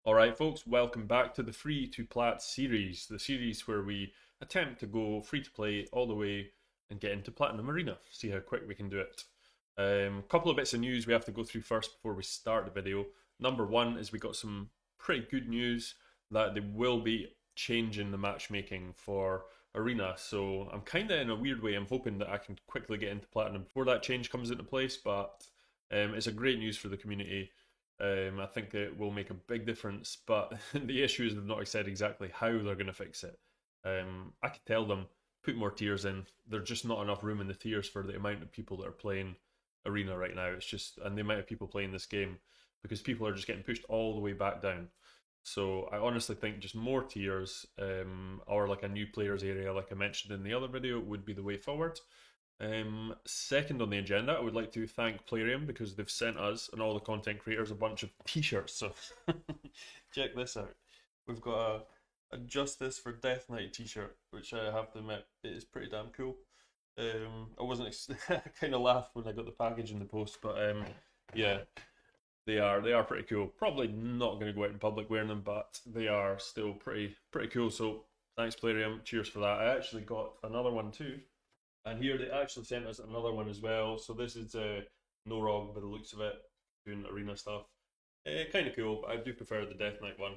Alright, folks, welcome back to the Free to Plat series, the series where we attempt to go free to play all the way and get into Platinum Arena, see how quick we can do it. Couple of bits of news we have to go through first before we start the video. Number one is we got some pretty good news that they will be changing the matchmaking for Arena, so I'm kind of in a weird way, I'm hoping that I can quickly get into Platinum before that change comes into place, but it's a great news for the community. I think it will make a big difference, but the issue is they've not said exactly how they're going to fix it. I could tell them, put more tiers in. There's just not enough room in the tiers for the amount of people that are playing Arena right now. It's just, and the amount of people playing this game, because people are just getting pushed all the way back down. So I honestly think just more tiers, or like a new players area, like I mentioned in the other video, would be the way forward. Second on the agenda, I would like to thank Plarium because they've sent us and all the content creators a bunch of t-shirts. So check this out. We've got a Justice for Death Knight t-shirt, which I have to admit it is pretty damn cool. I wasn't I kind of laughed when I got the package in the post, but yeah, they are pretty cool. Probably not going to go out in public wearing them, but they are still pretty cool. So thanks Plarium, cheers for that. I actually got another one too. And here they actually sent us another one as well. So this is Norog by the looks of it, doing arena stuff. Kind of cool, but I do prefer the Death Knight one.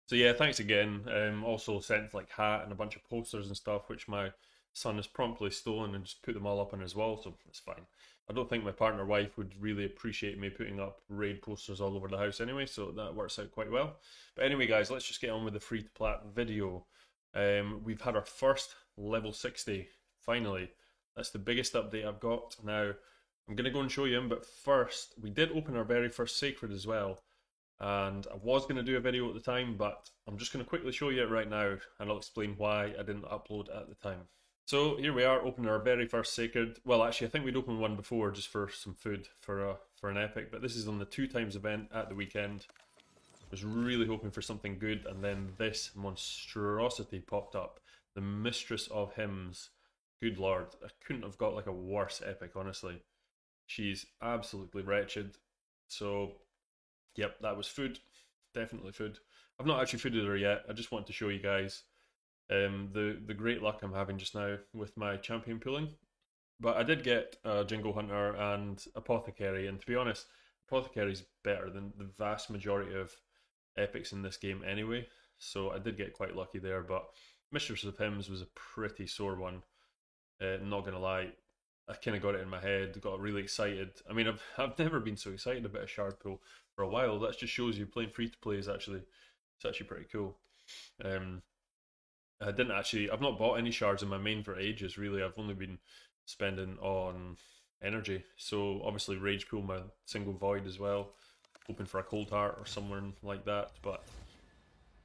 So yeah, thanks again. Also sent like hat and a bunch of posters and stuff, which my son has promptly stolen and just put them all up on his wall, so it's fine. I don't think my partner wife would really appreciate me putting up raid posters all over the house anyway, so that works out quite well. But anyway guys, let's just get on with the free to plat video. We've had our first level 60 finally. That's the biggest update I've got. Now, I'm going to go and show you him, but first, we did open our very first Sacred as well. And I was going to do a video at the time, but I'm just going to quickly show you it right now, and I'll explain why I didn't upload at the time. So here we are, opening our very first Sacred. Well, actually, I think we'd opened one before just for some food for an epic, but this is on the 2x event at the weekend. I was really hoping for something good, and then this monstrosity popped up. The Mistress of Hymns. Good lord, I couldn't have got like a worse epic, honestly. She's absolutely wretched. So, yep, that was food. Definitely food. I've not actually fooded her yet. I just want to show you guys the great luck I'm having just now with my champion pooling. But I did get Jingle Hunter and Apothecary, and to be honest, Apothecary's better than the vast majority of epics in this game anyway. So I did get quite lucky there, but Mistress of Hymns was a pretty sore one. Not gonna lie, I kind of got it in my head, got really excited. I mean, I've never been so excited about a shard pool for a while. That just shows you playing free to play is actually pretty cool. I've not bought any shards in my main for ages. Really, I've only been spending on energy. So obviously rage pool my single void as well, hoping for a cold heart or somewhere like that. But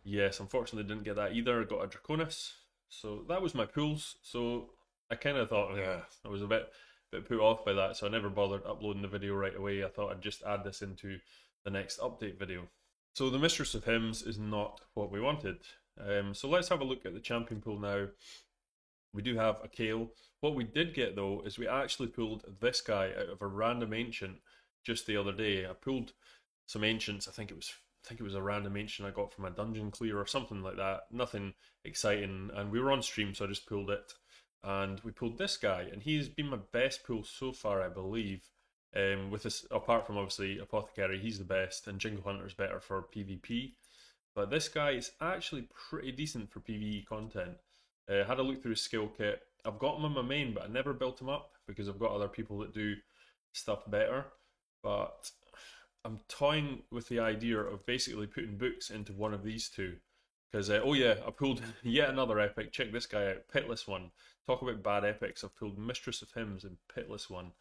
yes, unfortunately didn't get that either. I got a Draconis. So that was my pools. So I kind of thought, yeah, I was a bit put off by that, so I never bothered uploading the video right away. I thought I'd just add this into the next update video. So the Mistress of Hymns is not what we wanted. So let's have a look at the champion pool now. We do have a Kayle. What we did get though is we actually pulled this guy out of a random ancient just the other day. I pulled some ancients. I think it was a random ancient I got from a dungeon clear or something like that. Nothing exciting, and we were on stream, so I just pulled it. And we pulled this guy, and he's been my best pull so far, I believe. With this, apart from obviously Apothecary, he's the best, and Jingle Hunter's better for PvP. But this guy is actually pretty decent for PvE content. Had a look through his skill kit. I've got him in my main, but I never built him up because I've got other people that do stuff better. But I'm toying with the idea of basically putting books into one of these two. Because, oh yeah, I pulled yet another epic. Check this guy out, Pitless One. Talk about bad epics. I've pulled Mistress of Hymns and Pitless One.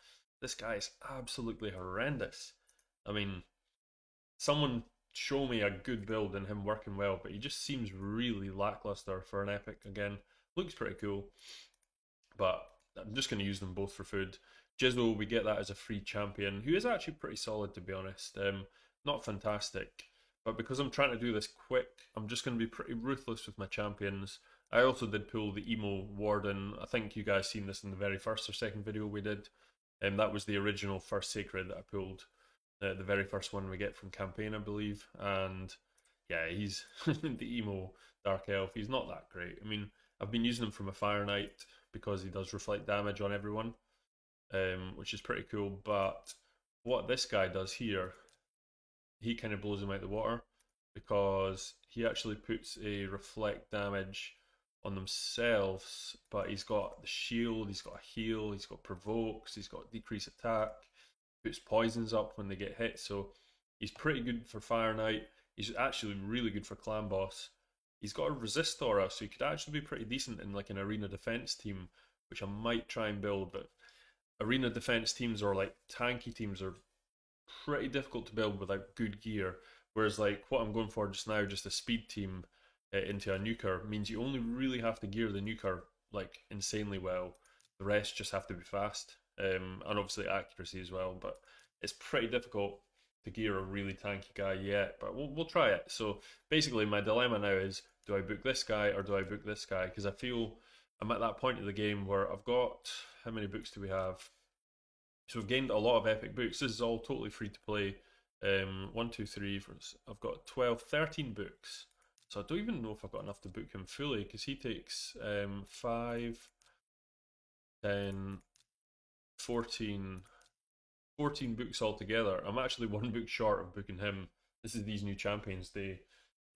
This guy is absolutely horrendous. I mean, someone show me a good build and him working well, but he just seems really lackluster for an epic again. Looks pretty cool, but I'm just going to use them both for food. Jizzle, we get that as a free champion, who is actually pretty solid to be honest. Not fantastic. But because I'm trying to do this quick, I'm just going to be pretty ruthless with my champions. I also did pull the Emo Warden. I think you guys seen this in the very first or second video we did. That was the original first Sacred that I pulled. The very first one we get from campaign, I believe. And yeah, he's the emo Dark Elf. He's not that great. I mean, I've been using him from a Fire Knight because he does reflect damage on everyone, which is pretty cool. But what this guy does here, he kind of blows him out the water because he actually puts a reflect damage on themselves, but he's got the shield, he's got a heal, he's got provokes, he's got decrease attack, puts poisons up when they get hit. So he's pretty good for Fire Knight. He's actually really good for Clan Boss. He's got a resist aura, so he could actually be pretty decent in like an arena defense team, which I might try and build. But arena defense teams or like tanky teams are pretty difficult to build without good gear. Whereas like what I'm going for just now, just a speed team into a nuker, means you only really have to gear the nuker like insanely well. The rest just have to be fast, and obviously accuracy as well. But it's pretty difficult to gear a really tanky guy yet. But we'll try it. So basically, my dilemma now is: do I book this guy or do I book this guy? Because I feel I'm at that point of the game where I've got, how many books do we have? So we've gained a lot of epic books. This is all totally free to play. 1, 2, 3. I've got 12, 13 books. So I don't even know if I've got enough to book him fully because he takes 5, 10, 14 books altogether. I'm actually one book short of booking him. This is these new champions. They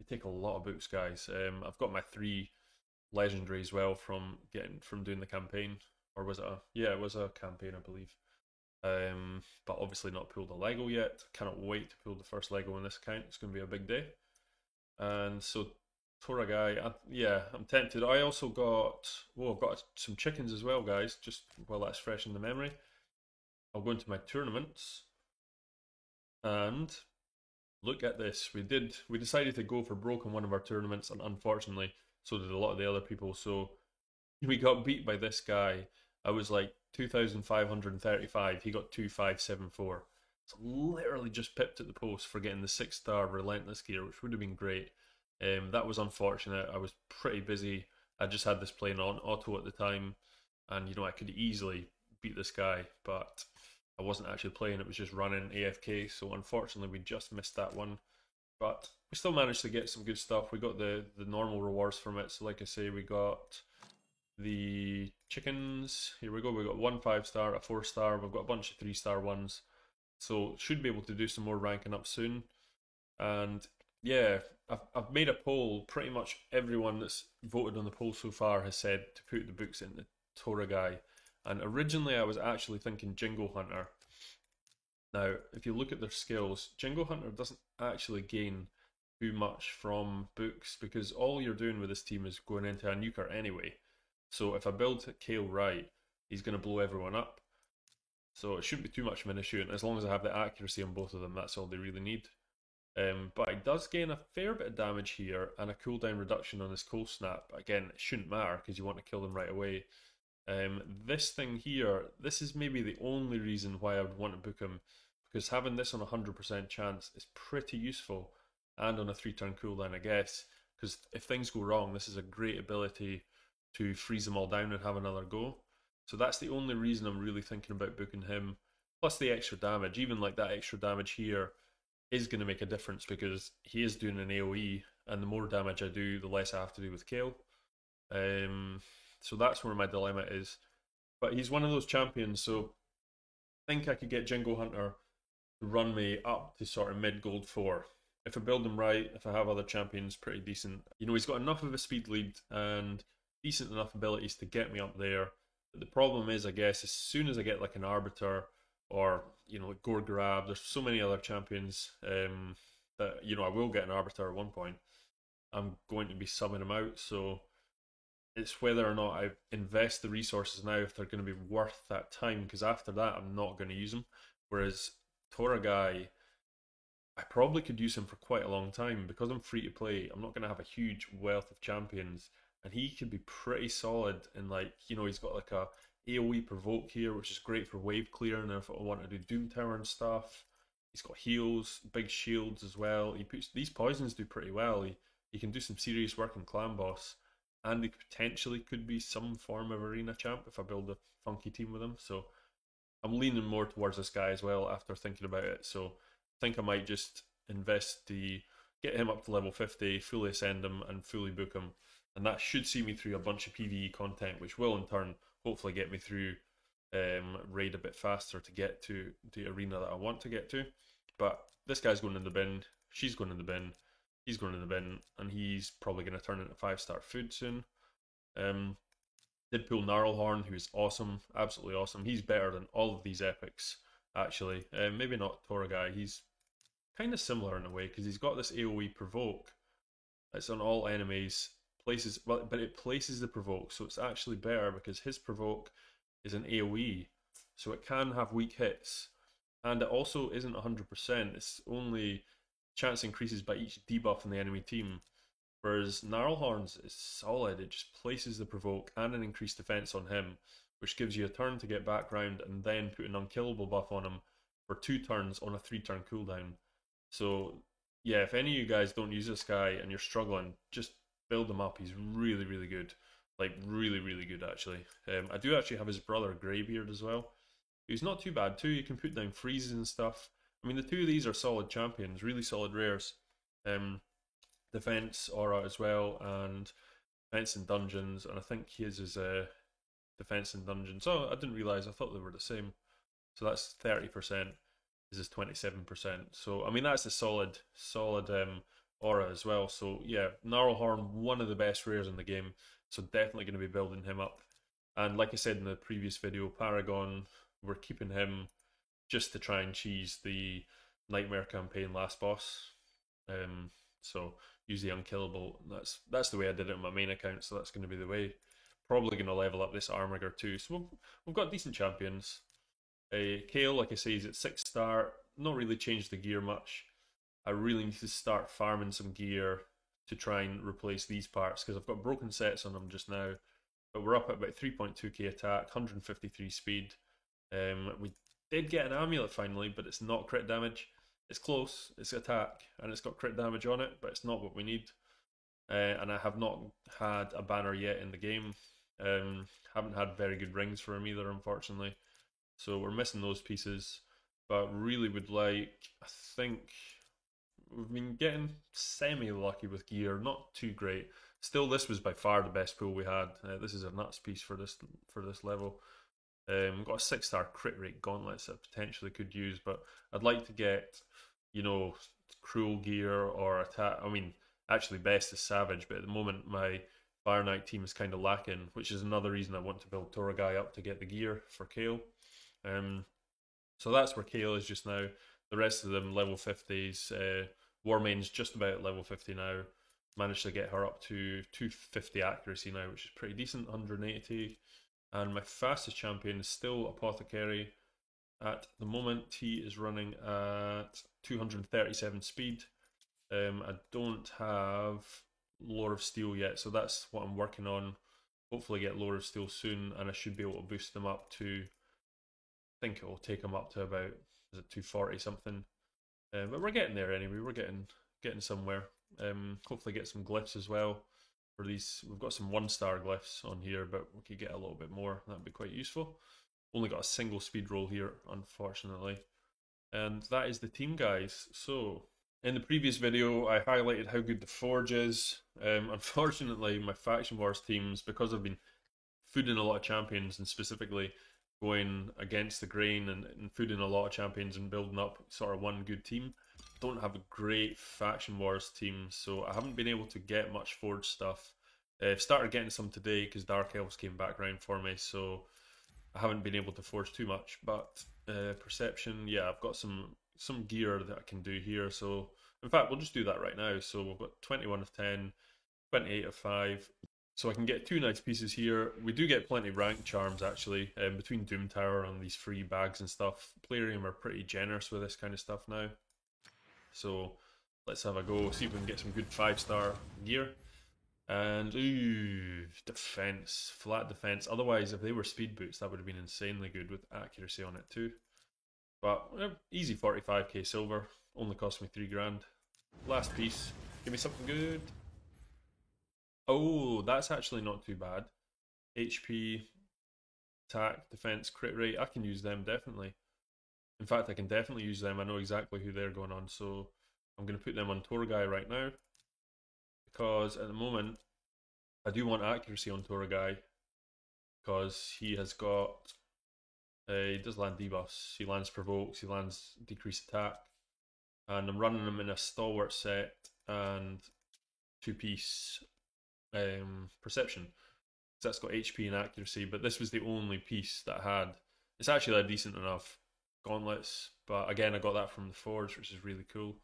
take a lot of books, guys. I've got my 3 legendary as well from doing the campaign. Or was it it was a campaign, I believe. But obviously not pulled a Lego yet. Cannot wait to pull the first Lego in this account. It's going to be a big day. And so Toragai, I'm tempted. I also got, I've got some chickens as well, guys, just while that's fresh in the memory. I'll go into my tournaments and look at this. We decided to go for broke in one of our tournaments, and unfortunately so did a lot of the other people. So we got beat by this guy. I was like 2,535. He got 2,574. So literally just pipped at the post for getting the 6-star Relentless gear, which would have been great. That was unfortunate. I was pretty busy. I just had this playing on auto at the time, and I could easily beat this guy, but I wasn't actually playing. It was just running AFK. So unfortunately, we just missed that one. But we still managed to get some good stuff. We got the normal rewards from it. So like I say, we got the chickens. Here we go. We got 1 5-star, a 4-star. We've got a bunch of 3-star ones. So should be able to do some more ranking up soon. And yeah, I've made a poll. Pretty much everyone that's voted on the poll so far has said to put the books in the Toragai. And originally I was actually thinking Jingle Hunter. Now, if you look at their skills, Jingle Hunter doesn't actually gain too much from books because all you're doing with this team is going into a nuker anyway. So if I build Kale right, he's going to blow everyone up. So it shouldn't be too much of an issue, and as long as I have the accuracy on both of them, that's all they really need. But it does gain a fair bit of damage here and a cooldown reduction on his cold snap. Again, it shouldn't matter because you want to kill them right away. This thing here, this is maybe the only reason why I would want to book him, because having this on 100% chance is pretty useful, and on a 3-turn cooldown, I guess, because if things go wrong, this is a great ability to freeze them all down and have another go. So that's the only reason I'm really thinking about booking him. Plus the extra damage, even like that extra damage here is going to make a difference because he is doing an AoE, and the more damage I do, the less I have to do with Kale. So that's where my dilemma is. But he's one of those champions, so I think I could get Jingle Hunter to run me up to sort of mid-gold 4. If I build him right, if I have other champions pretty decent. He's got enough of a speed lead and decent enough abilities to get me up there. But the problem is, I guess, as soon as I get like an Arbiter or, like Gore Grab, there's so many other champions that, I will get an Arbiter at one point. I'm going to be subbing him out, so it's whether or not I invest the resources now if they're going to be worth that time, because after that I'm not going to use them. Whereas Toragai, I probably could use him for quite a long time because I'm free to play. I'm not going to have a huge wealth of champions, and he could be pretty solid. And he's got like a AoE provoke here, which is great for wave clearing. And if I want to do Doom Tower and stuff, he's got heals, big shields as well. He puts these poisons do pretty well. He can do some serious work in Clan Boss, and he potentially could be some form of arena champ if I build a funky team with him. So I'm leaning more towards this guy as well after thinking about it. So I think I might just invest the get him up to level 50, fully ascend him, and fully book him. And that should see me through a bunch of PvE content, which will in turn hopefully get me through raid a bit faster to get to the arena that I want to get to. But this guy's going in the bin, she's going in the bin, he's going in the bin, and he's probably going to turn into 5-star food soon. Did pull Gnarlhorn, who's awesome, absolutely awesome. He's better than all of these epics, actually. Maybe not Torgai, he's kind of similar in a way, because he's got this AoE provoke. It's on all enemies, places, well, but it places the provoke, so it's actually better because his provoke is an AoE, so it can have weak hits, and it also isn't 100%. It's only chance increases by each debuff in the enemy team. Whereas Gnarlhorn's is solid, it just places the provoke and an increased defense on him, which gives you a turn to get background and then put an unkillable buff on him for 2 turns on a 3-turn cooldown. So yeah, if any of you guys don't use this guy and you're struggling, just build him up. He's really, really good. Like, really, really good, actually. I do actually have his brother, Greybeard, as well. He's not too bad, too. You can put down freezes and stuff. I mean, the 2 of these are solid champions, really solid rares. Defense aura as well, and defense in dungeons, and I think his is defense in dungeons. Oh, I didn't realise, I thought they were the same. So that's 30%, this is 27%. So, I mean, that's a solid aura as well. So, yeah, Gnarlhorn, one of the best rares in the game, so definitely going to be building him up. And like I said in the previous video, Paragon, we're keeping him just to try and cheese the Nightmare campaign last boss. So use the unkillable. That's the way I did it on my main account, so that's going to be the way. Probably going to level up this Armiger too. So we've got decent champions. Kayle, like I say, is at 6-star. Not really changed the gear much. I really need to start farming some gear to try and replace these parts, because I've got broken sets on them just now. But we're up at about 3.2k attack, 153 speed. We did get an amulet finally, but it's not crit damage. It's close, it's attack, and it's got crit damage on it, but it's not what we need. And I have not had a banner yet in the game. Haven't had very good rings for him either, unfortunately. So we're missing those pieces, but really would like, I think, we've been getting semi-lucky with gear, not too great. Still, this was by far the best pull we had. This is a nuts piece for this level. We've got a 6-star crit rate gauntlets that I potentially could use, but I'd like to get, you know, cruel gear or attack. I mean, actually best is savage, but at the moment my Fire Knight team is kind of lacking, which is another reason I want to build Torgai up to get the gear for Kayle. So that's where Kayle is just now. The rest of them level 50s. Warmane's just about level 50 now. Managed to get her up to 250 accuracy now, which is pretty decent, 180. And my fastest champion is still Apothecary. At the moment, he is running at 237 speed. I don't have Lore of Steel yet, so that's what I'm working on. Hopefully get Lore of Steel soon, and I should be able to boost them up to, I think it will take them up to about, is it 240 something? But we're getting there anyway, we're getting somewhere. Hopefully get some glyphs as well. For these, we've got some 1-star glyphs on here, but we could get a little bit more. That'd be quite useful. Only got a single speed roll here, unfortunately. And that is the team, guys. So, in the previous video, I highlighted how good the Forge is. Unfortunately, my Faction Wars teams, because I've been fooding a lot of champions, and specifically going against the grain and fooding a lot of champions and building up sort of one good team, don't have a great Faction Wars team, so I haven't been able to get much Forge stuff. I've started getting some today because Dark Elves came back round for me, so I haven't been able to forge too much. But Perception, yeah, I've got some gear that I can do here. So in fact, we'll just do that right now. So we've got 21 of 10, 28 of 5. So I can get 2 nice pieces here. We do get plenty of rank charms actually, between Doom Tower and these free bags and stuff. Plarium are pretty generous with this kind of stuff now. So let's have a go, see if we can get some good 5-star gear. And ooh, defense, flat defense. Otherwise, if they were speed boots, that would have been insanely good with accuracy on it too. But easy 45k silver, only cost me 3 grand. Last piece, give me something good. Oh, that's actually not too bad. HP, attack, defense, crit rate. I can use them definitely. In fact, I can definitely use them. I know exactly who they're going on. So I'm going to put them on Tour Guy right now, because at the moment I do want accuracy on Tour Guy, because he has got he does land debuffs, he lands provokes, he lands decreased attack, and I'm running him in a stalwart set and 2-piece perception. So that's got HP and accuracy, but this was the only piece that had. It's actually a decent enough gauntlets, but again I got that from the Forge, which is really cool.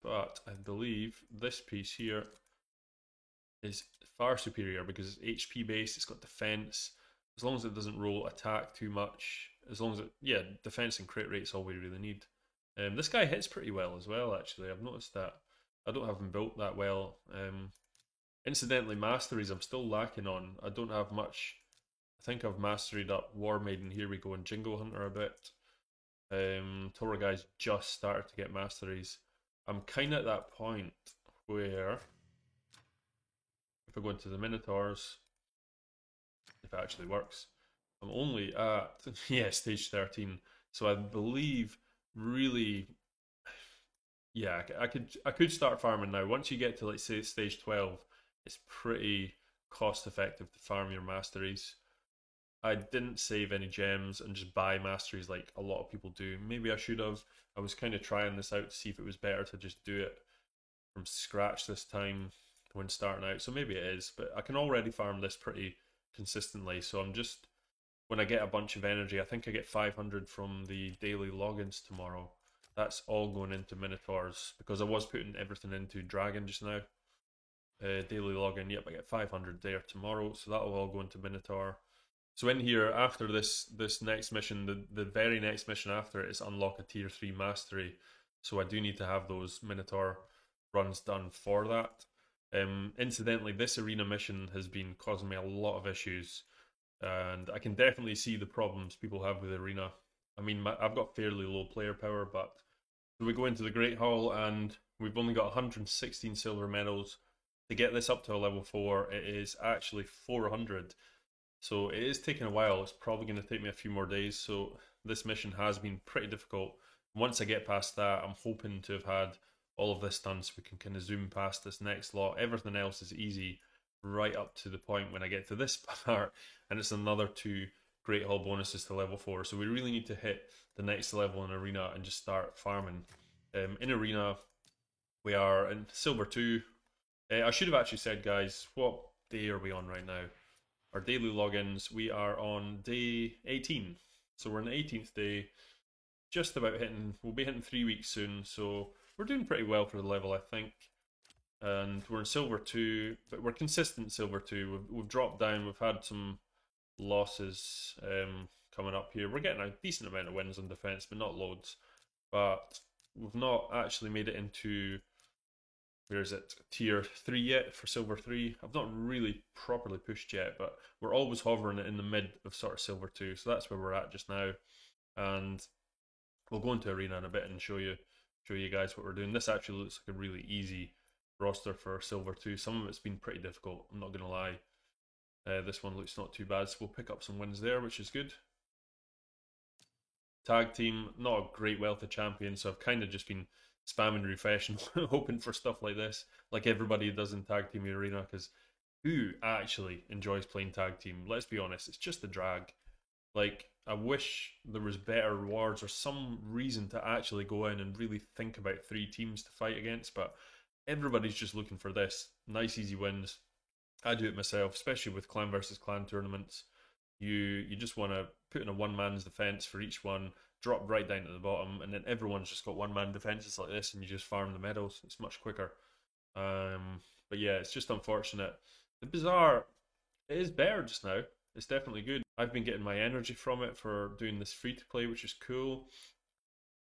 But I believe this piece here is far superior because it's HP based, it's got defense, as long as it doesn't roll attack too much, as long as it, yeah, defense and crit rate's all we really need. This guy hits pretty well as well, actually. I've noticed that. I don't have him built that well. Incidentally, masteries I'm still lacking on. I don't have much. I think I've masteried up War Maiden, Here We Go, and Jingle Hunter a bit. Tour Guy's just started to get masteries. I'm kind of at that point where, if I go into the Minotaurs, if it actually works, I'm only at, yeah, stage 13. So I believe, really, yeah, I could start farming now. Once you get to, like, say, stage 12, it's pretty cost effective to farm your masteries. I didn't save any gems and just buy masteries like a lot of people do. Maybe I should have. I was kind of trying this out to see if it was better to just do it from scratch this time when starting out. So maybe it is, but I can already farm this pretty consistently. So I'm just, when I get a bunch of energy, I think I get 500 from the daily logins tomorrow. That's all going into Minotaurs because I was putting everything into Dragon just now. Daily login, yep, I get 500 there tomorrow, so that'll all go into Minotaur. So in here, after this next mission, the very next mission after it is unlock a tier 3 mastery. So I do need to have those Minotaur runs done for that. Incidentally, this arena mission has been causing me a lot of issues, and I can definitely see the problems people have with arena. I mean, I've got fairly low player power, but we go into the Great Hall and we've only got 116 silver medals. To get this up to a level 4, it is actually 400. So it is taking a while. It's probably going to take me a few more days. So this mission has been pretty difficult. Once I get past that, I'm hoping to have had all of this done so we can kind of zoom past this next lot. Everything else is easy right up to the point when I get to this part, and it's another 2 Great Hall bonuses to level 4. So we really need to hit the next level in Arena and just start farming. In Arena, we are in Silver 2. I should have actually said, guys, what day are we on right now? Our daily logins, we are on day 18. So we're on the 18th day, just about hitting, we'll be hitting 3 weeks soon, so we're doing pretty well for the level, I think. And we're in Silver 2, but we're consistent Silver 2. We've dropped down, we've had some losses coming up here. We're getting a decent amount of wins on defense, but not loads. But we've not actually made it into, where is it, tier 3 yet for Silver 3. I've not really properly pushed yet, but we're always hovering in the mid of sort of Silver 2, so that's where we're at just now. And we'll go into Arena in a bit and show you guys what we're doing. This actually looks like a really easy roster for Silver 2. Some of it's been pretty difficult, I'm not going to lie. This one looks not too bad, so we'll pick up some wins there, which is good. Tag team, not a great wealth of champions, so I've kind of just been spamming refresh and hoping for stuff like this, like everybody does in Tag Team Arena, because who actually enjoys playing Tag Team? Let's be honest, it's just a drag. Like, I wish there was better rewards or some reason to actually go in and really think about 3 teams to fight against, but everybody's just looking for this. Nice, easy wins. I do it myself, especially with clan versus clan tournaments. You just want to put in a one-man's defense for each one, drop right down to the bottom, and then everyone's just got one-man defenses like this, and you just farm the medals. It's much quicker. But yeah, it's just unfortunate. The Bazaar, it is better just now. It's definitely good. I've been getting my energy from it for doing this free-to-play, which is cool.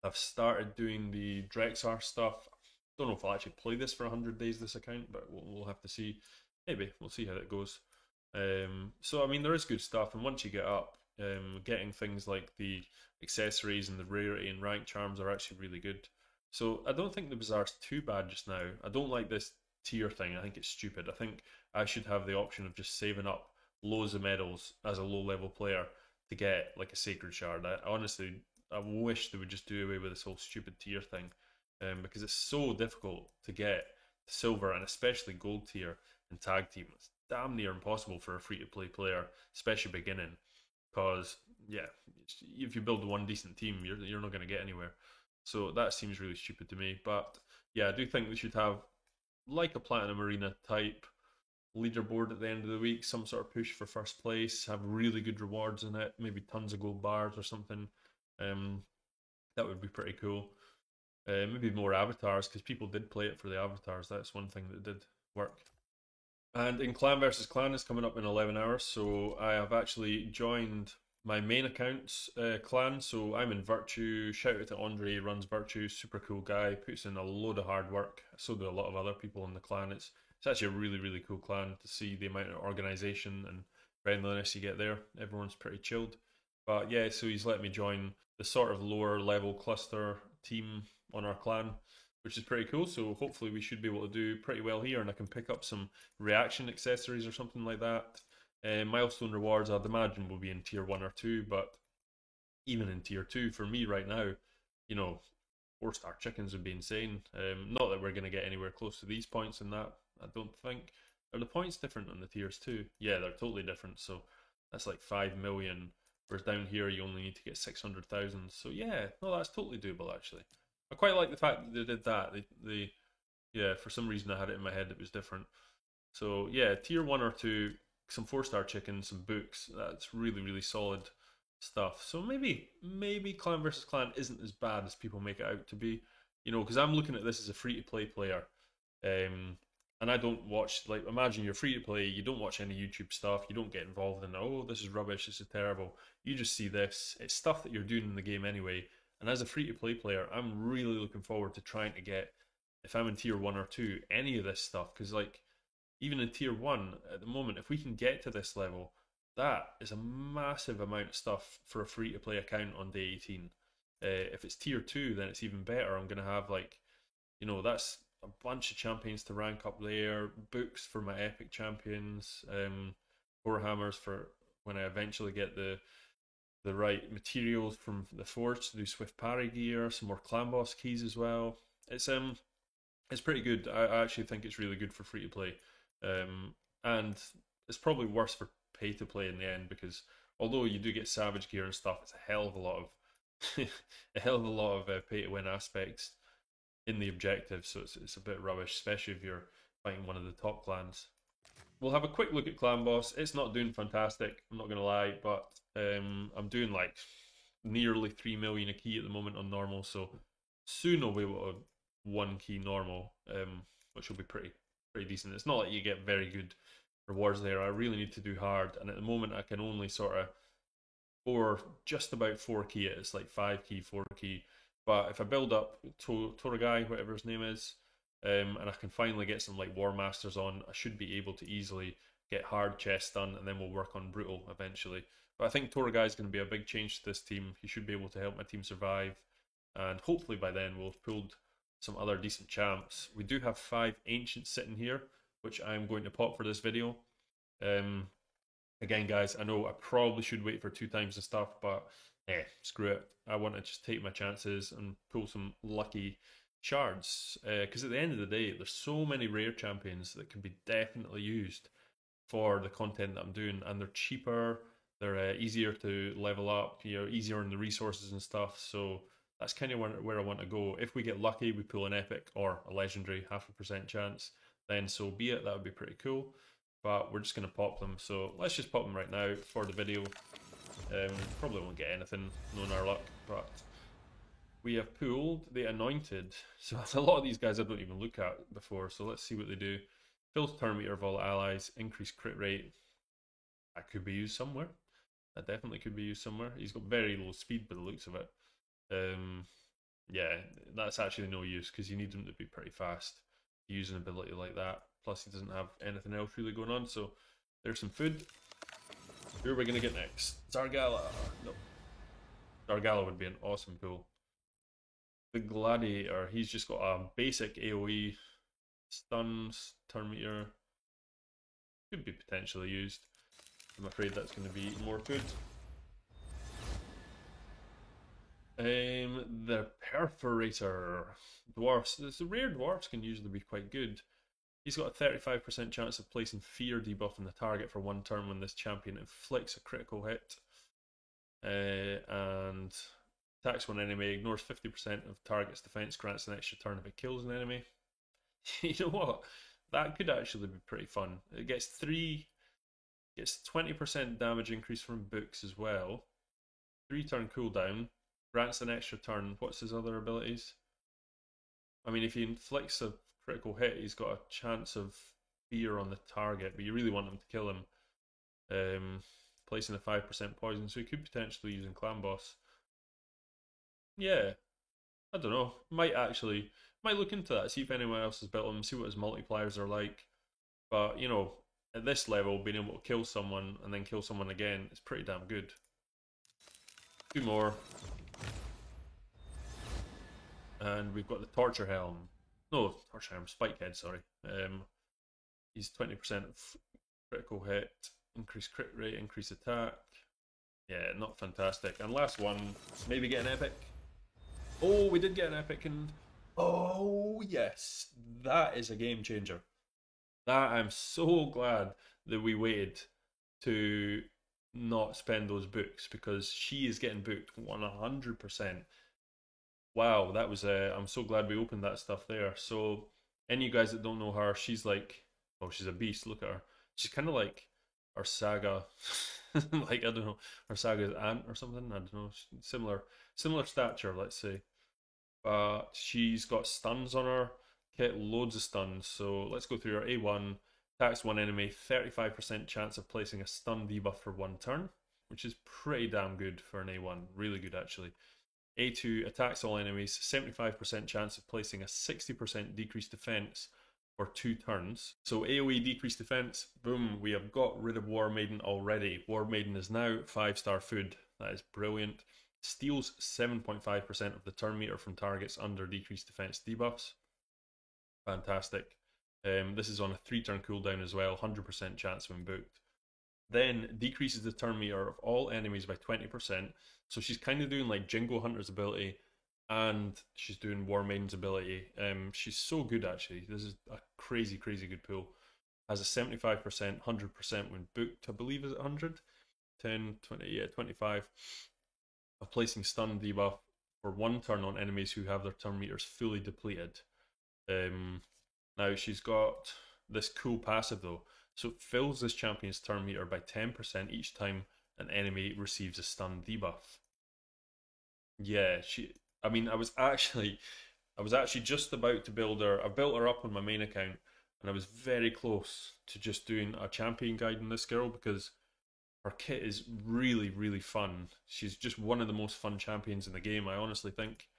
I've started doing the Drexar stuff. Don't know if I'll actually play this for 100 days, this account, but we'll have to see. Maybe, we'll see how it goes. So, I mean, there is good stuff, and once you get up, getting things like the accessories and the rarity and rank charms are actually really good. So, I don't think the Bazaar's too bad just now. I don't like this tier thing. I think it's stupid. I think I should have the option of just saving up loads of medals as a low-level player to get, like, a Sacred Shard. I honestly wish they would just do away with this whole stupid tier thing. because it's so difficult to get silver and especially gold tier in tag team. It's damn near impossible for a free-to-play player, especially beginning, because yeah, if you build one decent team, you're not going to get anywhere. So that seems really stupid to me. But yeah, I do think we should have like a Platinum Arena type leaderboard at the end of the week, some sort of push for first place, have really good rewards in it, maybe tons of gold bars or something. That would be pretty cool. Maybe more avatars, because people did play it for the avatars. That's one thing that did work. And in Clan versus Clan is coming up in 11 hours, so I have actually joined my main account's clan. So I'm in Virtue. Shout out to Andre, runs Virtue, super cool guy, puts in a load of hard work. So do a lot of other people in the clan. It's actually a really, really cool clan to see the amount of organisation and friendliness you get there. Everyone's pretty chilled. But yeah, so he's let me join the sort of lower level cluster team on our clan, which is pretty cool. So hopefully we should be able to do pretty well here, and I can pick up some reaction accessories or something like that. Milestone rewards, I'd imagine, will be in tier 1 or 2, but even in tier 2, for me right now, you know, 4-star chickens would be insane. Not that we're going to get anywhere close to these points in that, I don't think. Are the points different on the tiers too? Yeah, they're totally different. So that's like 5 million. Whereas down here, you only need to get 600,000. So yeah, no, that's totally doable actually. I quite like the fact that they did that. Yeah, for some reason I had it in my head it was different. So yeah, tier 1 or 2, some 4-star chickens, some books. That's really, really solid stuff. So maybe Clan versus Clan isn't as bad as people make it out to be. You know, because I'm looking at this as a free-to-play player. And I don't watch, like, imagine you're free to play, you don't watch any YouTube stuff, you don't get involved in, oh, this is rubbish, this is terrible. You just see this. It's stuff that you're doing in the game anyway. And as a free to play player, I'm really looking forward to trying to get, if I'm in tier 1 or 2, any of this stuff. Because, like, even in tier 1, at the moment, if we can get to this level, that is a massive amount of stuff for a free to play account on day 18. If it's tier 2, then it's even better. I'm going to have, like, you know, that's a bunch of champions to rank up there, books for my epic champions, Warhammers for when I eventually get the right materials from the forge to do swift parry gear, some more clan boss keys as well. It's pretty good. I actually think it's really good for free to play, and it's probably worse for pay to play in the end, because although you do get savage gear and stuff, it's a hell of a lot of pay to win aspects in the objective, so it's a bit rubbish, especially if you're fighting one of the top clans. We'll have a quick look at Clan Boss. It's not doing fantastic, I'm not going to lie, but I'm doing like nearly 3 million a key at the moment on normal, so soon I'll be able to 1 key normal, which will be pretty decent. It's not like you get very good rewards there. I really need to do hard, and at the moment I can only sort of, or just about 4 key it. It's like 5 key, 4 key. But if I build up Toragai, whatever his name is, and I can finally get some like War Masters on, I should be able to easily get hard chests done, and then we'll work on brutal eventually. But I think Toragai is going to be a big change to this team. He should be able to help my team survive, and hopefully by then we'll have pulled some other decent champs. We do have 5 ancients sitting here, which I'm going to pop for this video. Again, guys, I know I probably should wait for 2 times the stuff, but screw it. I want to just take my chances and pull some lucky shards. Because at the end of the day, there's so many rare champions that can be definitely used for the content that I'm doing, and they're cheaper. They're easier to level up. You're easier on the resources and stuff. So that's kind of where I want to go. If we get lucky, we pull an epic or a legendary, 0.5% chance, then so be it. That would be pretty cool. But we're just going to pop them. So let's just pop them right now for the video. Probably won't get anything, knowing our luck, but we have pulled the Anointed. So that's a lot of these guys I don't even look at before, so let's see what they do. Fills turn meter of all allies, increased crit rate. That could be used somewhere. That definitely could be used somewhere. He's got very low speed by the looks of it. Yeah, that's actually no use, because you need him to be pretty fast to use an ability like that. Plus he doesn't have anything else really going on, so there's some food. Who are we going to get next? Zargala. No. Zargala would be an awesome pull. The Gladiator. He's just got a basic AoE. Stuns, turn meter. Could be potentially used. I'm afraid that's going to be more food. The Perforator. Dwarfs. The rare dwarfs can usually be quite good. He's got a 35% chance of placing fear debuff on the target for 1 turn when this champion inflicts a critical hit. And attacks one enemy, ignores 50% of target's defense, grants an extra turn if it kills an enemy. You know what? That could actually be pretty fun. It gets 20% damage increase from books as well. 3-turn cooldown, grants an extra turn. What's his other abilities? I mean, if he inflicts a critical hit, he's got a chance of fear on the target, but you really want him to kill him. Placing a 5% poison, so he could potentially use in Clan Boss. Yeah, I don't know. Might look into that, see if anyone else has built him, see what his multipliers are like. But, you know, at this level, being able to kill someone and then kill someone again is pretty damn good. 2 more. And we've got the Torture Helm. No, Torture Helm, Spike Head, sorry. He's 20% critical hit, increase crit rate, increase attack. Yeah, not fantastic. And last one, maybe get an epic. Oh, we did get an epic, and oh yes, that is a game changer. That I'm so glad that we waited to not spend those books, because she is getting booked 100%. Wow, that was I'm so glad we opened that stuff there. So any of you guys that don't know her, she's like, oh, she's a beast. Look at her. She's kind of like our Saga, like I don't know, our Saga's aunt or something. I don't know, similar stature, let's say. But she's got stuns on her kit, loads of stuns. So let's go through her. A1 attacks one enemy, 35% chance of placing a stun debuff for 1 turn, which is pretty damn good for an A1. Really good actually. A2 attacks all enemies, 75% chance of placing a 60% decreased defense for 2 turns. So AoE decreased defense, boom, we have got rid of War Maiden already. War Maiden is now 5-star food. That is brilliant. Steals 7.5% of the turn meter from targets under decreased defense debuffs. Fantastic. This is on a 3-turn cooldown as well, 100% chance when booked. Then decreases the turn meter of all enemies by 20%. So she's kind of doing like Jingo Hunter's ability, and she's doing War Maiden's ability. She's so good actually. This is a crazy, crazy good pool. Has a 75%, 100% when booked, I believe, is it 100? 10, 20, yeah, 25. Of placing stun debuff for 1 turn on enemies who have their turn meters fully depleted. Now she's got this cool passive though. So it fills this champion's turn meter by 10% each time an enemy receives a stun debuff. Yeah, I mean, I was actually just about to build her. I built her up on my main account, and I was very close to just doing a champion guide on this girl, because her kit is really, really fun. She's just one of the most fun champions in the game, I honestly think.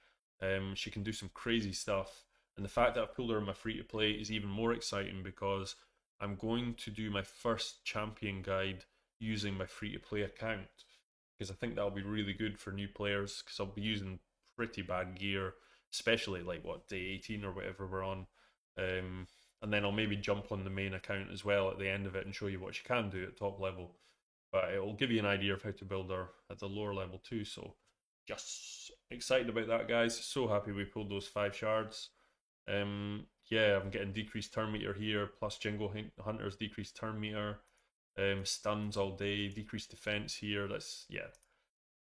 She can do some crazy stuff, and the fact that I've pulled her in my free to play is even more exciting, because I'm going to do my first champion guide using my free to play account, because I think that'll be really good for new players, because I'll be using pretty bad gear, especially like what, day 18 or whatever we're on. And then I'll maybe jump on the main account as well at the end of it and show you what you can do at top level. But it will give you an idea of how to build her at the lower level too. So just excited about that, guys. So happy we pulled those 5 shards. Yeah, I'm getting decreased turn meter here, plus Jingo Hunter's decreased turn meter. Stuns all day, decreased defense here. That's, yeah,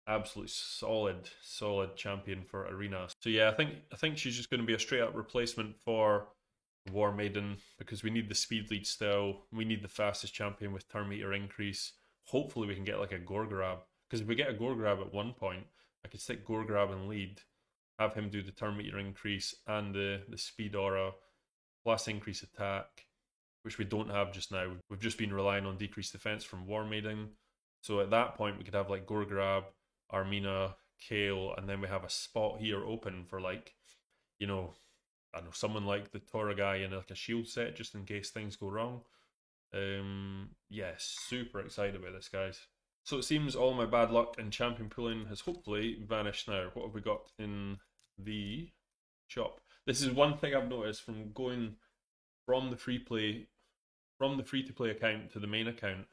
absolutely solid champion for Arena. So yeah, I think she's just going to be a straight up replacement for War Maiden, because we need the speed lead still. We need the fastest champion with turn meter increase. Hopefully we can get like a Gore Grab, because if we get a Gore Grab at one point, I could stick Gore Grab in lead, have him do the turn meter increase and the speed aura plus increase attack, which we don't have just now. We've just been relying on decreased defense from War Maiden. So at that point we could have like Gore Grab, Armina, Kale, and then we have a spot here open for, like, you know, I don't know, someone like the Tora guy in like a shield set, just in case things go wrong. Yeah, super excited about this, guys. So it seems all my bad luck and champion pulling has hopefully vanished now. What have we got in the shop? This is one thing I've noticed from going from the free to play account to the main account.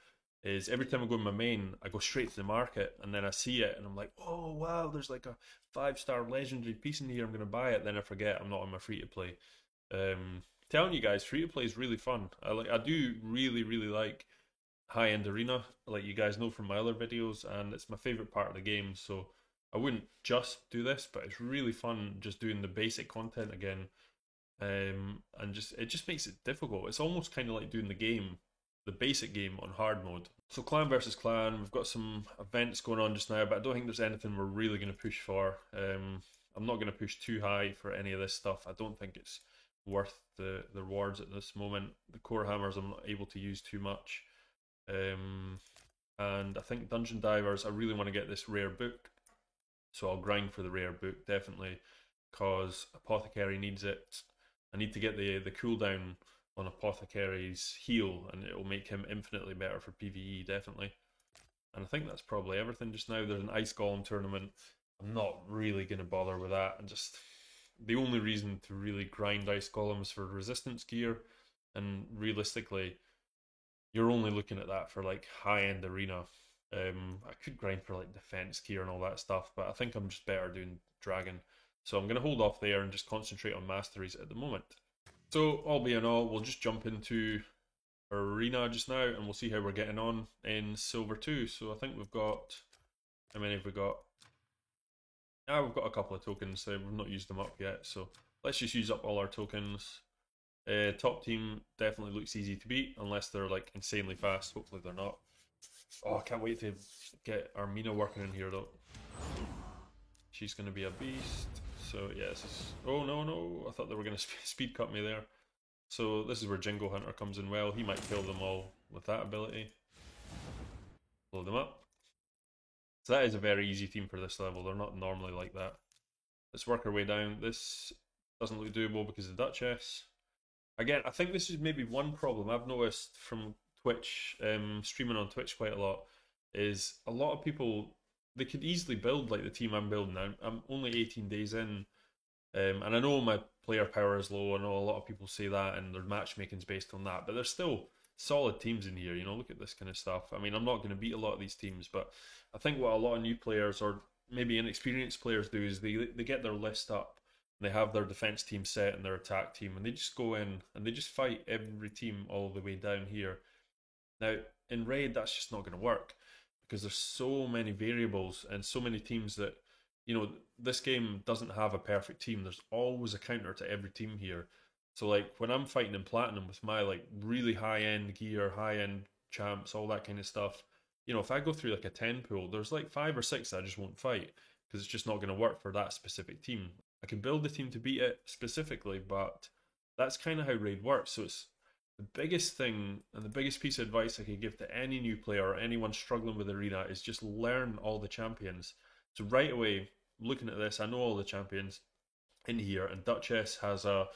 is every time I go in my main, I go straight to the market, and then I see it, and I'm like, oh wow, there's like a 5-star legendary piece in here, I'm gonna buy it. Then I forget I'm not on my free to play. Telling you guys, free to play is really fun. I do really like high end arena, like you guys know from my other videos, and it's my favorite part of the game. So I wouldn't just do this, but it's really fun just doing the basic content again. And just it just makes it difficult. It's almost kind of like doing the basic game on hard mode. So clan versus clan, we've got some events going on just now, but I don't think there's anything we're really going to push for. I'm not going to push too high for any of this stuff. I don't think it's worth the rewards at this moment. The core hammers I'm not able to use too much. And I think Dungeon Divers, I really want to get this rare book, so I'll grind for the rare book definitely, because Apothecary needs it. I need to get the cooldown on Apothecary's heal, and it will make him infinitely better for PvE definitely. And I think that's probably everything just now. There's an Ice Golem tournament. I'm not really going to bother with that. And just the only reason to really grind Ice Golems for resistance gear, and realistically, you're only looking at that for like high-end arena. I could grind for like defense gear and all that stuff, but I think I'm just better doing dragon. So I'm going to hold off there and just concentrate on masteries at the moment. So all being all, we'll just jump into our arena just now, and we'll see how we're getting on in Silver 2. So I think we've got, how many have we got? We've got a couple of tokens, so we've not used them up yet. So let's just use up all our tokens. Top team definitely looks easy to beat, unless they're like insanely fast. Hopefully they're not. Oh, I can't wait to get Armina working in here though. She's going to be a beast. So yeah, this is... Oh no, I thought they were going to speed cut me there. So this is where Jingo Hunter comes in well. He might kill them all with that ability. Blow them up. So that is a very easy team for this level. They're not normally like that. Let's work our way down. This doesn't look doable because of the Duchess. Again, I think this is maybe one problem I've noticed from Twitch, streaming on Twitch quite a lot, is a lot of people, they could easily build like the team I'm building now. I'm only 18 days in, and I know my player power is low. I know a lot of people say that, and their matchmaking's based on that, but there's still solid teams in here. You know, look at this kind of stuff. I mean, I'm not going to beat a lot of these teams, but I think what a lot of new players or maybe inexperienced players do is they get their list up. They have their defense team set and their attack team, and they just go in and they just fight every team all the way down here. Now, in Raid, that's just not going to work because there's so many variables and so many teams that, you know, this game doesn't have a perfect team. There's always a counter to every team here. So, like, when I'm fighting in Platinum with my, like, really high-end gear, high-end champs, all that kind of stuff, you know, if I go through, like, a 10 pool, there's, like, 5 or 6 I just won't fight because it's just not going to work for that specific team. I can build the team to beat it specifically, but that's kind of how Raid works. So it's the biggest thing and the biggest piece of advice I could give to any new player or anyone struggling with Arena is just learn all the champions. So right away, looking at this, I know all the champions in here, and Duchess has a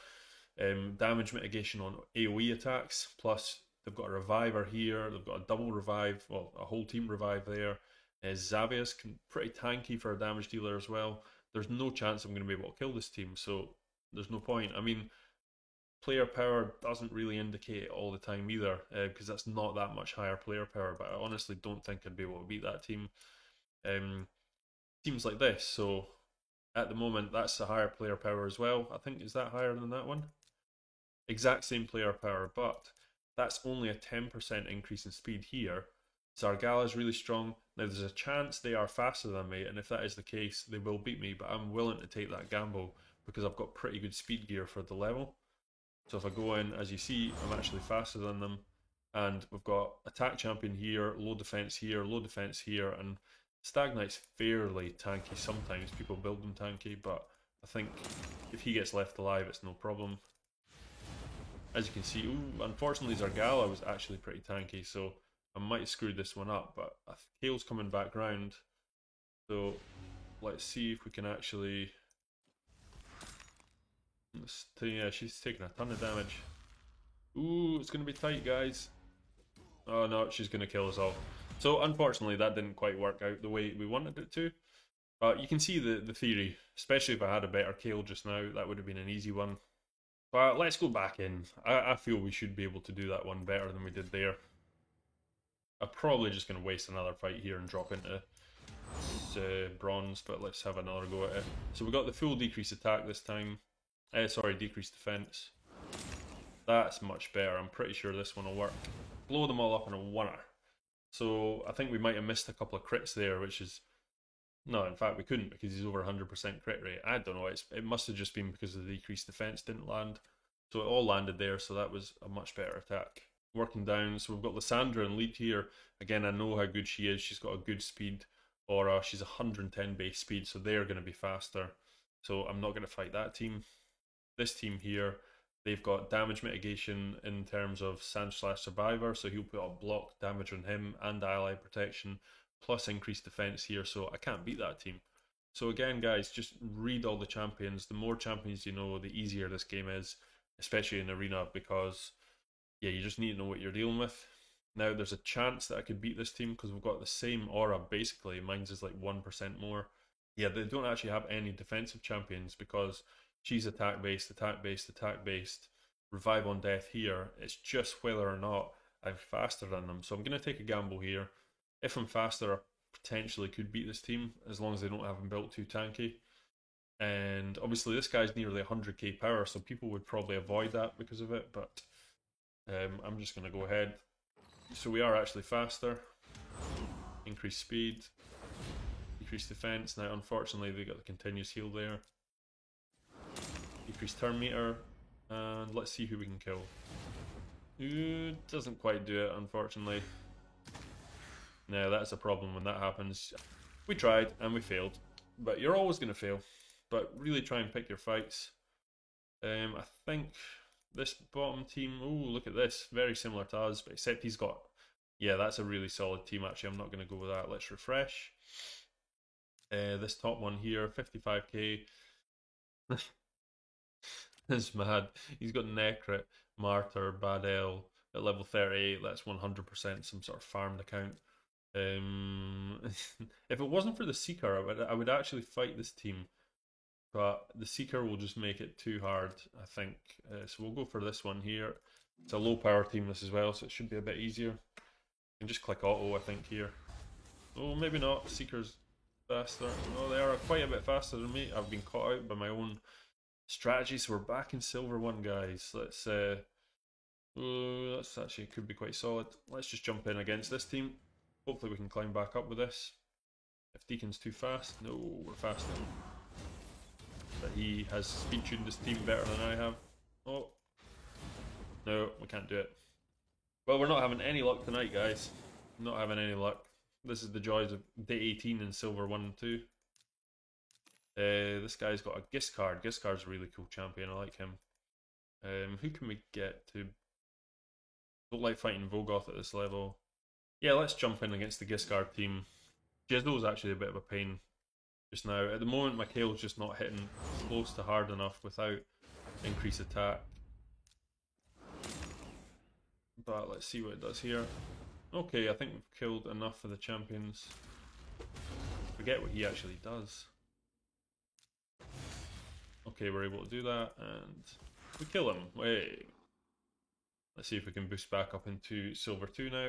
damage mitigation on AoE attacks, plus they've got a reviver here, they've got a double revive, well, a whole team revive there. Xavius pretty tanky for a damage dealer as well. There's no chance I'm going to be able to kill this team, so there's no point. I mean, player power doesn't really indicate it all the time either, because that's not that much higher player power, but I honestly don't think I'd be able to beat that team. Teams like this, so at the moment that's a higher player power as well. I think, is that higher than that one? Exact same player power, but that's only a 10% increase in speed here. Zargala is really strong. Now there's a chance they are faster than me, and if that is the case, they will beat me, but I'm willing to take that gamble because I've got pretty good speed gear for the level. So if I go in, as you see, I'm actually faster than them, and we've got attack champion here, low defense here, and Stag Knight's fairly tanky sometimes. People build them tanky, but I think if he gets left alive, it's no problem. As you can see, ooh, unfortunately Zargala was actually pretty tanky, so I might have screwed this one up, but Kale's coming back round. So let's see if we can actually... Yeah, she's taking a ton of damage. Ooh, it's going to be tight, guys. Oh no, she's going to kill us all. So unfortunately that didn't quite work out the way we wanted it to. But you can see the theory, especially if I had a better Kale just now, that would have been an easy one. But let's go back in. I feel we should be able to do that one better than we did there. I'm probably just going to waste another fight here and drop into bronze, but let's have another go at it. So we got the full decrease attack this time. Sorry, decrease defense. That's much better. I'm pretty sure this one will work. Blow them all up in a oneer. So I think we might have missed a couple of crits there, which is... No, in fact we couldn't because he's over 100% crit rate. I don't know, it must have just been because the decreased defense didn't land. So it all landed there, so that was a much better attack. Working down, so we've got Lissandra in lead here. Again, I know how good she is. She's got a good speed aura. She's 110 base speed, so they're going to be faster. So I'm not going to fight that team. This team here, they've got damage mitigation in terms of Sand/Survivor, so he'll put up block damage on him and ally protection, plus increased defense here, so I can't beat that team. So again, guys, just read all the champions. The more champions you know, the easier this game is, especially in Arena, because yeah, you just need to know what you're dealing with. Now, there's a chance that I could beat this team because we've got the same aura, basically. Mine's is like 1% more. Yeah, they don't actually have any defensive champions because she's attack-based, attack-based, attack-based. Revive on death here. It's just whether or not I'm faster than them. So I'm going to take a gamble here. If I'm faster, I potentially could beat this team, as long as they don't have them built too tanky. And obviously this guy's nearly 100k power, so people would probably avoid that because of it, but I'm just going to go ahead. So we are actually faster. Increased speed. Decreased defense. Now unfortunately they got the continuous heal there. Decreased turn meter. And let's see who we can kill. Ooh, doesn't quite do it, unfortunately. No, that's a problem when that happens. We tried and we failed. But you're always going to fail. But really try and pick your fights. I think this bottom team... Oh, look at this. Very similar to us, but except he's got... Yeah, that's a really solid team, actually. I'm not going to go with that. Let's refresh. This top one here, 55k. That's mad. He's got Necrit, Martyr, Badel at level 38. That's 100% some sort of farmed account. If it wasn't for the Seeker, I would actually fight this team, but the Seeker will just make it too hard, I think. So we'll go for this one here. It's a low power team this as well, so it should be a bit easier. You can just click auto, I think, here. Oh, maybe not. Seeker's faster. Oh, they are quite a bit faster than me. I've been caught out by my own strategy, so we're back in Silver 1, guys. Let's oh, that's actually could be quite solid. Let's just jump in against this team. Hopefully we can climb back up with this. If Deacon's too fast, no, we're faster. But he has speed tuned this team better than I have. Oh, no, we can't do it. Well, we're not having any luck tonight, guys. Not having any luck. This is the joys of day 18 in Silver 1 and 2. This guy's got a Giscard. Giscard's a really cool champion, I like him. Who can we get to... Don't like fighting Vogoth at this level. Yeah, let's jump in against the Giscard team. Jizzo's actually a bit of a pain just now. At the moment, Mikhail's just not hitting close to hard enough without increased attack. But let's see what it does here. Okay, I think we've killed enough of the champions. Forget what he actually does. Okay, we're able to do that, and we kill him. Wait. Let's see if we can boost back up into Silver 2 now.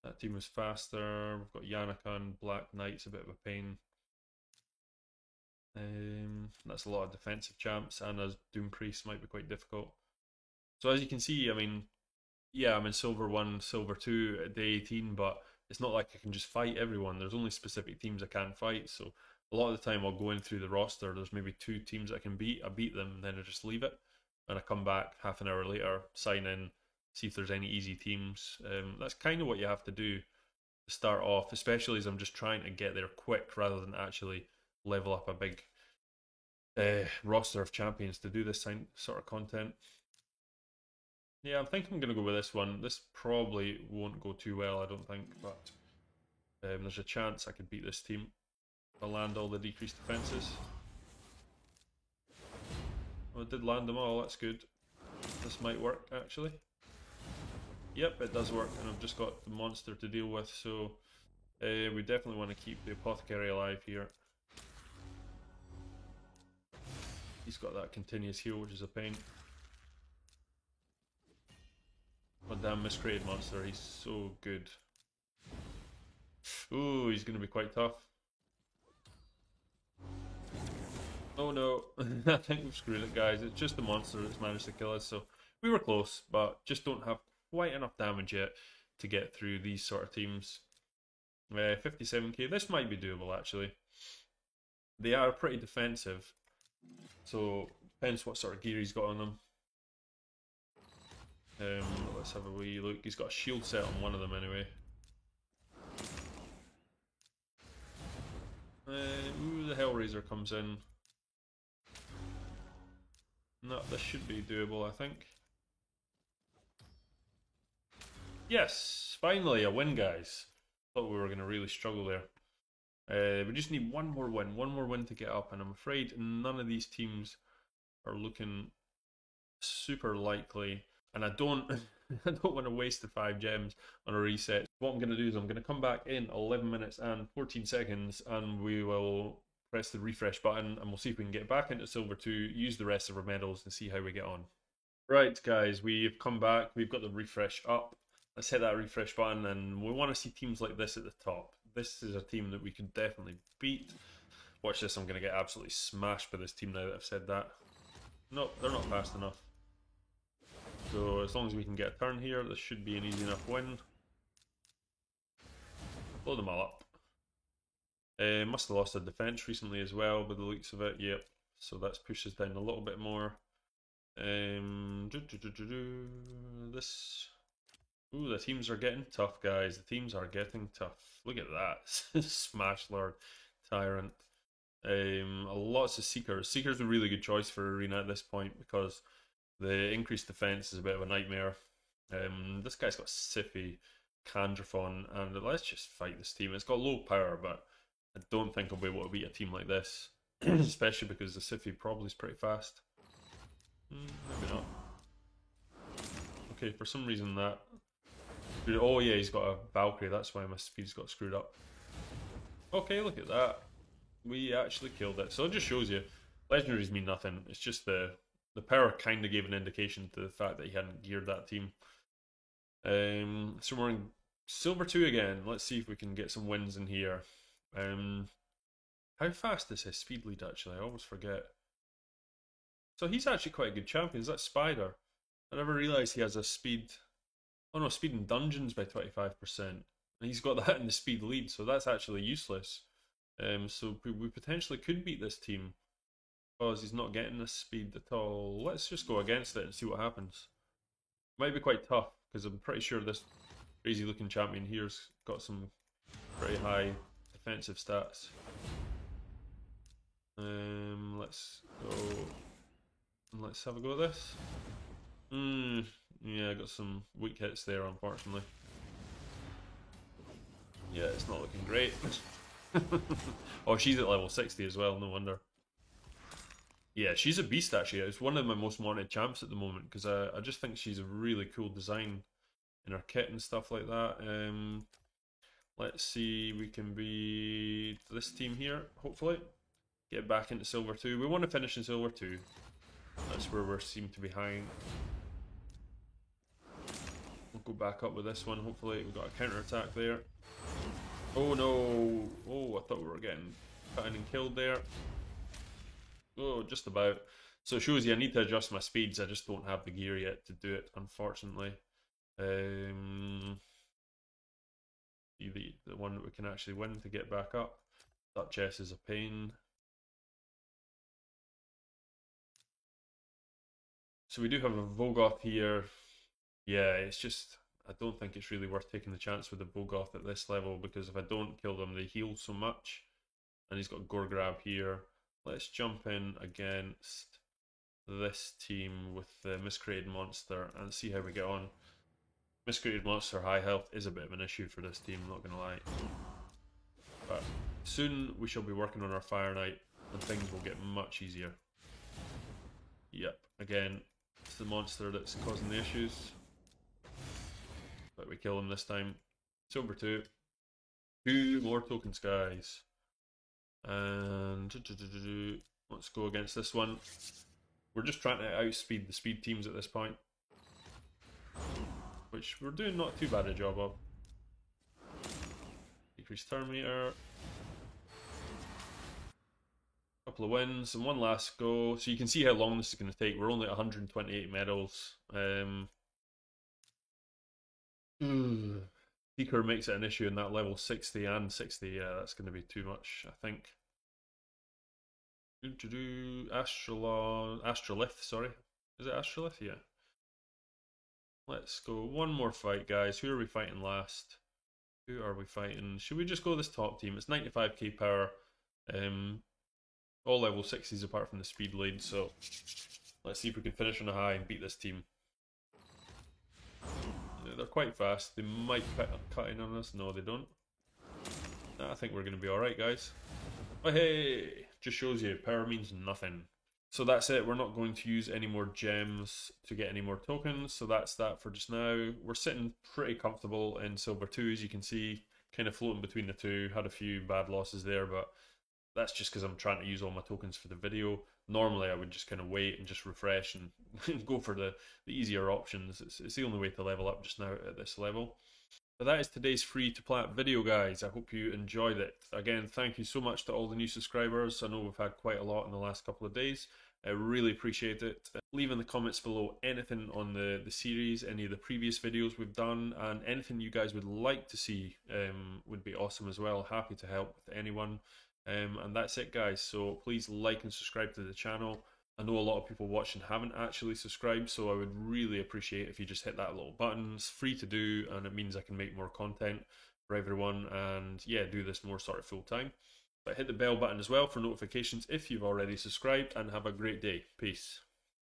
That team was faster. We've got Yannicka and Black Knight's a bit of a pain. That's a lot of defensive champs, and as Doom Priest might be quite difficult. So as you can see, I mean, yeah, I'm in Silver 1, Silver 2 at day 18, but it's not like I can just fight everyone. There's only specific teams I can't fight, so a lot of the time I'll go in through the roster, there's maybe 2 teams I can beat, I beat them, and then I just leave it, and I come back half an hour later, sign in, see if there's any easy teams. That's kind of what you have to do to start off, especially as I'm just trying to get there quick rather than actually level up a big roster of champions to do this sort of content. Yeah, I think I'm going to go with this one. This probably won't go too well, I don't think, but there's a chance I could beat this team. I'll land all the decreased defenses. Oh, it did land them all, that's good. This might work, actually. Yep, it does work, and I've just got the monster to deal with, so we definitely want to keep the Apothecary alive here. He's got that continuous heal, which is a pain. Oh damn miscreated monster. He's so good. Ooh, he's going to be quite tough. Oh no, I think we've screwed it, guys. It's just the monster that's managed to kill us, so we were close, but just don't have quite enough damage yet to get through these sort of teams. 57k, this might be doable actually. They are pretty defensive, so depends what sort of gear he's got on them. Let's have a wee look. He's got a shield set on one of them anyway. Ooh, the Hellraiser comes in. No, this should be doable, I think. Yes, finally a win, guys. Thought we were going to really struggle there. We just need one more win to get up, and I'm afraid none of these teams are looking super likely. And I don't, I don't want to waste the 5 gems on a reset. What I'm going to do is I'm going to come back in 11 minutes and 14 seconds, and we will press the refresh button, and we'll see if we can get back into Silver 2, use the rest of our medals, and see how we get on. Right, guys, we've come back. We've got the refresh up. Let's hit that refresh button, and we want to see teams like this at the top. This is a team that we can definitely beat. Watch this, I'm going to get absolutely smashed by this team now that I've said that. Nope, they're not fast enough. So as long as we can get a turn here, this should be an easy enough win. Blow them all up. Must have lost a defense recently as well, by the looks of it. Yep. So that's pushed us down a little bit more. This. Ooh, the teams are getting tough, guys. The teams are getting tough. Look at that. Smash Lord, Tyrant. Lots of Seekers. Seekers a really good choice for Arena at this point because the increased defense is a bit of a nightmare. This guy's got Siphi, Candraphon, and let's just fight this team. It's got low power, but I don't think I'll be able to beat a team like this, especially because the Siphi probably is pretty fast. Maybe not. Okay, for some reason that... Oh yeah, he's got a Valkyrie, that's why my speed's got screwed up. Okay, look at that. We actually killed it. So it just shows you, legendaries mean nothing. It's just the power kind of gave an indication to the fact that he hadn't geared that team. So we're in Silver 2 again. Let's see if we can get some wins in here. How fast is his speed lead actually? I always forget. So he's actually quite a good champion. Is that Spider? I never realised he has a speed... Oh no, speed in dungeons by 25%. And he's got that in the speed lead, so that's actually useless. So we potentially could beat this team because he's not getting the speed at all. Let's just go against it and see what happens. Might be quite tough because I'm pretty sure this crazy looking champion here's got some pretty high defensive stats. Let's go and let's have a go at this. Yeah, I got some weak hits there, unfortunately. Yeah, it's not looking great. Oh, she's at level 60 as well, no wonder. Yeah, she's a beast actually. It's one of my most wanted champs at the moment because I just think she's a really cool design in her kit and stuff like that. Let's see, we can beat this team here, hopefully. Get back into Silver 2. We want to finish in Silver 2. That's where we seem to be high. We'll go back up with this one, hopefully. We've got a counter attack there. Oh no! Oh, I thought we were getting cut in and killed there. Oh, just about. So it shows you I need to adjust my speeds. I just don't have the gear yet to do it, unfortunately. The one that we can actually win to get back up. Duchess is a pain. So we do have a Vogoth here. Yeah, it's just, I don't think it's really worth taking the chance with the Vogoth at this level because if I don't kill them, they heal so much. And he's got Gore-Grab here. Let's jump in against this team with the Miscreated Monster and see how we get on. Miscreated Monster high health is a bit of an issue for this team, not gonna lie. But soon we shall be working on our Fire Knight and things will get much easier. Yep, again, it's the monster that's causing the issues. But we kill him this time. Silver 2. 2 more tokens, guys. And let's go against this one. We're just trying to outspeed the speed teams at this point. which we're doing not too bad a job of. Decrease turn meter. Couple of wins and one last go. So you can see how long this is going to take. We're only at 128 medals. Seeker makes it an issue in that level 60 and 60. Yeah, that's going to be too much, I think. Astrolith, sorry. Is it Astrolith? Yeah. Let's go one more fight, guys. Who are we fighting last? Who are we fighting? Should we just go this top team? It's 95k power. All level 60s apart from the speed lead, so let's see if we can finish on a high and beat this team. They're quite fast. They might cut in on us. No, they don't. I think we're going to be alright, guys. Oh, hey! Just shows you, power means nothing. So that's it. We're not going to use any more gems to get any more tokens, so that's that for just now. We're sitting pretty comfortable in Silver 2, as you can see. Kind of floating between the two. Had a few bad losses there, but that's just because I'm trying to use all my tokens for the video. Normally I would just kind of wait and just refresh and go for the easier options. It's the only way to level up just now at this level. But that is today's free to plat video, guys. I hope you enjoyed it. Again, thank you so much to all the new subscribers. I know we've had quite a lot in the last couple of days. I really appreciate it. Leave in the comments below anything on the series, any of the previous videos we've done, and anything you guys would like to see would be awesome as well. Happy to help with anyone. And that's it, guys. So please like and subscribe to the channel. I know a lot of people watching haven't actually subscribed, so I would really appreciate if you just hit that little button. It's free to do, and it means I can make more content for everyone, and yeah, do this more sort of full time. But hit the bell button as well for notifications if you've already subscribed, and have a great day. Peace.